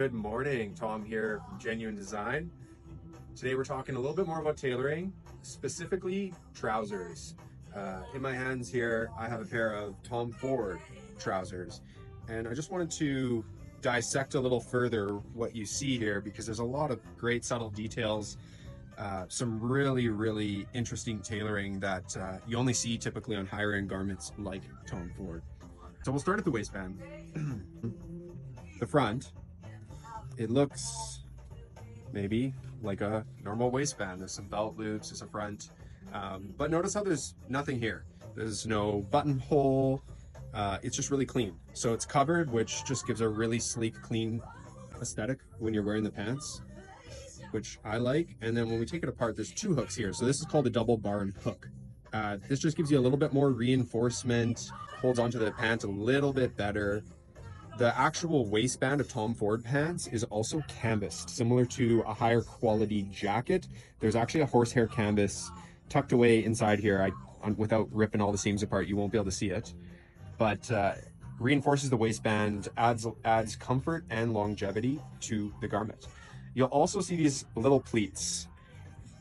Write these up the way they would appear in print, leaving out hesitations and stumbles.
Good morning, Tom here from Genuine Design. Today we're talking a little bit more about tailoring, specifically trousers. In my hands here, I have a pair of Tom Ford trousers, and I just wanted to dissect a little further what you see here because there's a lot of great subtle details, some really interesting tailoring that you only see typically on higher end garments like Tom Ford. So we'll start at the waistband. The front, it looks maybe like a normal waistband. There's some belt loops, there's a front, but notice how there's nothing here. There's no buttonhole. It's just really clean. So it's covered, which just gives a really sleek, clean aesthetic when you're wearing the pants, which I like. And then when we take it apart, there's two hooks here. So this is called a double barn hook. This just gives you a little bit more reinforcement, holds onto the pants a little bit better. The actual waistband of Tom Ford pants is also canvased, similar to a higher quality jacket. There's actually a horsehair canvas tucked away inside here. Without ripping all the seams apart, you won't be able to see it. But reinforces the waistband, adds comfort and longevity to the garment. You'll also see these little pleats.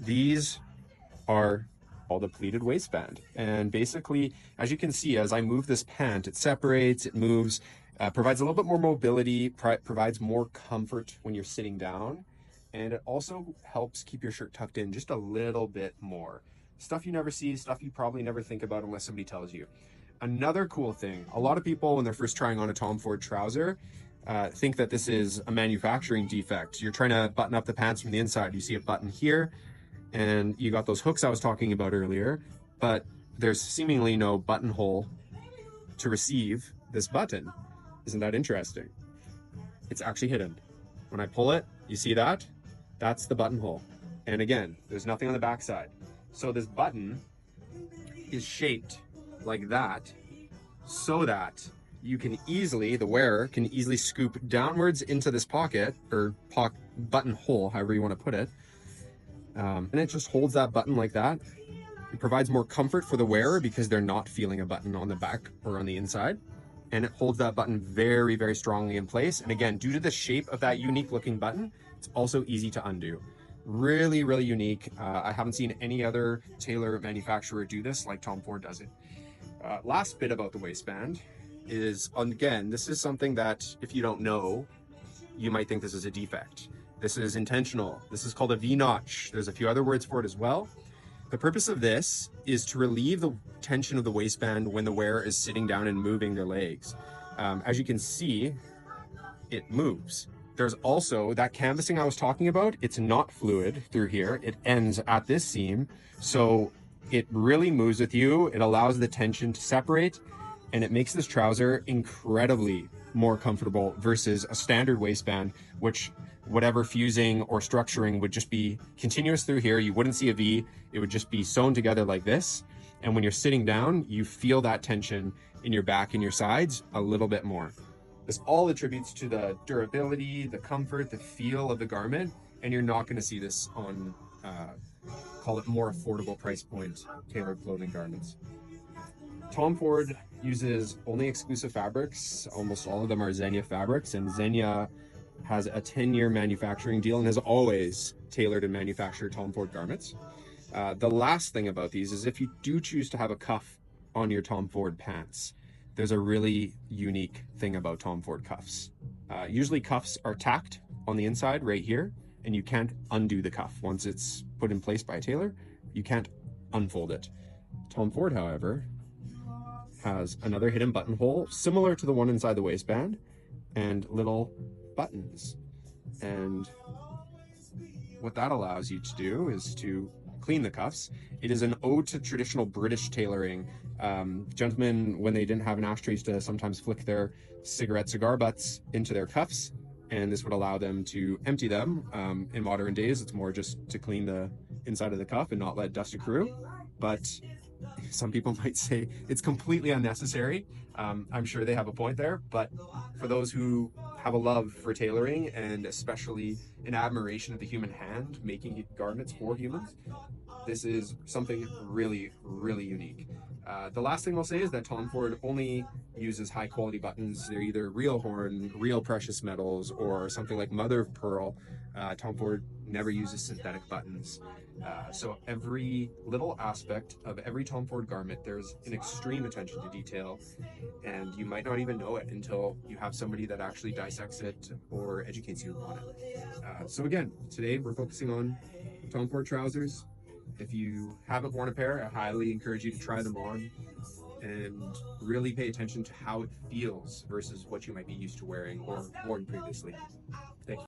These are called a pleated waistband. And basically, as you can see, as I move this pant, it separates, it moves, provides a little bit more mobility, provides more comfort when you're sitting down, and it also helps keep your shirt tucked in just a little bit more. Stuff you never see, stuff you probably never think about unless somebody tells you. Another cool thing, a lot of people when they're first trying on a Tom Ford trouser think that this is a manufacturing defect. You're trying to button up the pants from the inside. You see a button here, and you got those hooks I was talking about earlier, but there's seemingly no buttonhole to receive this button. Isn't that interesting? It's actually hidden. When I pull it, you see that? That's the buttonhole. And again, there's nothing on the back side. So this button is shaped like that so that you can easily, the wearer can easily scoop downwards into this pocket or buttonhole, however you want to put it. And it just holds that button like that. It provides more comfort for the wearer because they're not feeling a button on the back or on the inside. And it holds that button very strongly in place. And again, due to the shape of that unique looking button, it's also easy to undo. Really unique. I haven't seen any other tailor manufacturer do this like Tom Ford does it. Last bit about the waistband is, again, this is something that if you don't know, you might think this is a defect. This is intentional. This is called a V-notch. There's a few other words for it as well. The purpose of this is to relieve the tension of the waistband when the wearer is sitting down and moving their legs. As you can see, it moves. There's also that canvassing I was talking about. It's not fluid through here. It ends at this seam. So it really moves with you. It allows the tension to separate, and it makes this trouser incredibly more comfortable versus a standard waistband, which whatever fusing or structuring would just be continuous through here. You wouldn't see a V. It would just be sewn together like this. And when you're sitting down, you feel that tension in your back and your sides a little bit more. This all attributes to the durability, the comfort, the feel of the garment, and you're not going to see this on, call it more affordable price point tailored clothing garments. Tom Ford uses only exclusive fabrics. Almost all of them are Zegna fabrics, and Zegna has a 10-year manufacturing deal and has always tailored and manufactured Tom Ford garments. The last thing about these is if you do choose to have a cuff on your Tom Ford pants, there's a really unique thing about Tom Ford cuffs. Usually cuffs are tacked on the inside right here, and you can't undo the cuff. Once it's put in place by a tailor, you can't unfold it. Tom Ford, however, has another hidden buttonhole similar to the one inside the waistband and little buttons. And what that allows you to do is to clean the cuffs. It is an ode to traditional British tailoring. Gentlemen, when they didn't have an ashtrays, to sometimes flick their cigar butts into their cuffs, and this would allow them to empty them. In modern days, it's more just to clean the inside of the cuff and not let dust accrue. But some people might say it's completely unnecessary. I'm sure they have a point there, but for those who have a love for tailoring and especially an admiration of the human hand making garments for humans, this is something really, really unique. The last thing I'll say is that Tom Ford only uses high quality buttons. They're either real horn, real precious metals, or something like mother of pearl. Tom Ford never uses synthetic buttons. So every little aspect of every Tom Ford garment, there's an extreme attention to detail, and you might not even know it until you have somebody that actually dissects it or educates you on it. So again, today we're focusing on Tom Ford trousers. If you haven't worn a pair, I highly encourage you to try them on and really pay attention to how it feels versus what you might be used to wearing or worn previously. Thank you.